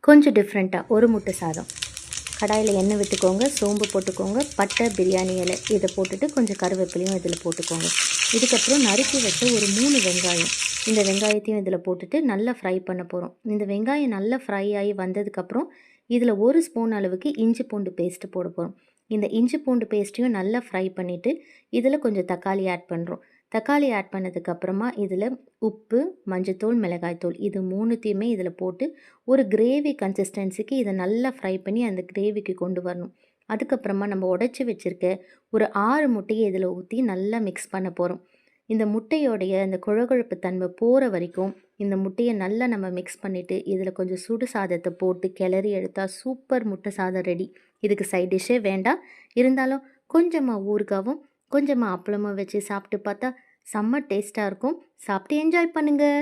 கொஞ்சம் டிஃப்ரெண்ட்டாக ஒரு முட்டை சாதம். கடாயில் எண்ணெய் விட்டுக்கோங்க, சோம்பு போட்டுக்கோங்க, பட்டை, பிரியாணி இலை இதை போட்டுட்டு கொஞ்சம் கருவேப்பிலையும் இதில் போட்டுக்கோங்க. இதுக்கப்புறம் நறுக்கி வச்ச ஒரு 3 வெங்காயம், இந்த வெங்காயத்தையும் இதில் போட்டுட்டு நல்லா ஃப்ரை பண்ண போகிறோம். இந்த வெங்காயம் நல்லா ஃப்ரை ஆகி வந்ததுக்கப்புறம் இதில் 1 ஸ்பூன் அளவுக்கு இஞ்சி பூண்டு பேஸ்ட்டு போட போகிறோம். இந்த இஞ்சி பூண்டு பேஸ்ட்டையும் நல்லா ஃப்ரை பண்ணிவிட்டு இதில் கொஞ்சம் தக்காளி ஆட் பண்ணுறோம். தக்காளி ஆட் பண்ணதுக்கப்புறமா இதில் உப்பு, மஞ்சத்தூள், மிளகாய்த்தூள் இது 3த்தையுமே இதில் போட்டு ஒரு கிரேவி கன்சிஸ்டன்சிக்கு இதை நல்லா ஃப்ரை பண்ணி அந்த கிரேவிக்கு கொண்டு வரணும். அதுக்கப்புறமா நம்ம உடைச்சி வச்சுருக்க ஒரு 6 முட்டையை இதில் ஊற்றி நல்லா மிக்ஸ் பண்ண போகிறோம். இந்த முட்டையோடைய அந்த குழகுழப்பு தன்மை போகிற வரைக்கும் இந்த முட்டையை நல்லா நம்ம மிக்ஸ் பண்ணிவிட்டு இதில் கொஞ்சம் சுடு சாதத்தை போட்டு கிளறி எடுத்தால் சூப்பர் முட்டை சாதம் ரெடி. இதுக்கு சைட் டிஷ்ஷே வேண்டாம், இருந்தாலும் கொஞ்சமாக ஊறுகாவும் கொஞ்சமாக அப்பளமும் வச்சு சாப்பிட்டு பார்த்தா செம்ம டேஸ்ட்டாக இருக்கும். சாப்பிட்டு என்ஜாய் பண்ணுங்கள்.